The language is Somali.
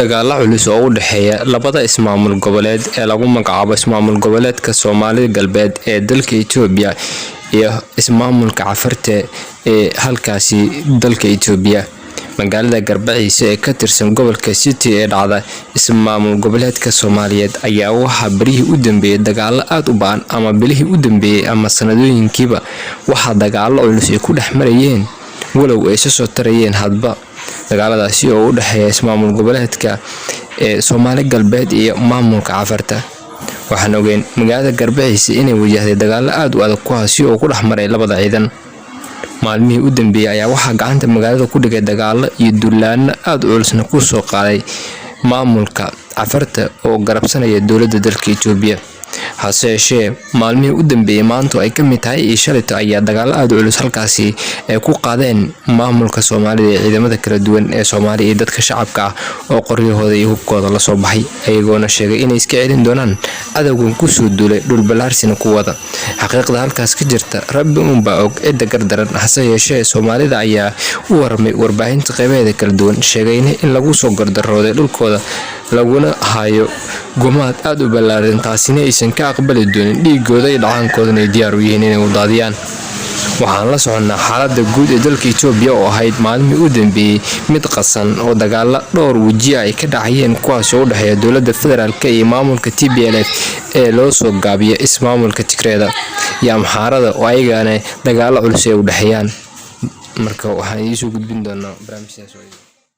dagaalo culus oo u dhaxeeya labada ismaamul goboleed ee lagu magacaabo ismaamul goboleedka Soomaalida Galbeed ee dalka Itoobiya iyo ismaamulka Cafarta ee halkaasi dalka Itoobiya. magaalada Garbaciise ee ka tirsan gobolka City ee dhacda ismaamul goboleedka Soomaaliyeed ayaa waxa barihii u dambeeyay dagaalo aad u baan ama bilihii u dambeeyay ama sanadooyinkiiba waxa dagaalo culus ay ku dhaxmarayeen walow ay soo tarayeen hadba dagaaladaasi oo u dhaxeeya ismaamul goboleedka ee Soomaali Galbeed iyo maamulka Cafarta. waxaan ogeyn magaalada Garbaciise inay wajahday dagaalo aad u adag kuwaasi oo ku dhaxmaray labada ciidan. maalmihii u dambeeyay ayaa waxa gacanta magaalada ku dhigay dagaalo iyo duulaano aad u culusna ku soo qaaday maamulka Cafarta oo garabsanaya dowladda dalka Itoobiya. hase yeeshee maalmihii u dambeeyay maanta ay ka mid tahay shalito ayaa dagaalo aad u culus halkaasi ay ku qaadeen maamulka Soomaalida ee ciidamada kala duwan ee Soomaaliya iyo dadka shacabka ah oo qoryahooda iyo hubkooda la soo baxay ayagoona sheegay inay iska celin doonaan cadawgan ku soo duulay dhul balaarsina ku wada. xaqiiqda halkaas ka jirta Rabbi unbaa og cidda gardaran. hase yeeshee Soomaalida ayaa u warmay warbaahinta qaybaheeda kala duwan sheegayna in lagu soo gardarooday dhulkooda laguna hayo gumaad aad u balaaran taasina aysan ka aqbali doonin dhiigooda iyo dhacaankooda ay diyaar u yihiin inay u daadiyaan. waxaan la soconaa xaaladda guud ee dalka Itoobiya oo ahayd maalmihii u dambeeyay mid qasan oo dagaalo dhowr waji ay ka dhacayeen kuwaas oo u dhaxeeya dowladda federaalka iyo maamulka TPLF ee loo soo gaabiyo ismaamulka Tigreeda iyo Amxaarada oo ayagana dagaalo culus ay u dhaxeeyaan. marka waxaan isu gudbin doonaa barnaamijkaas.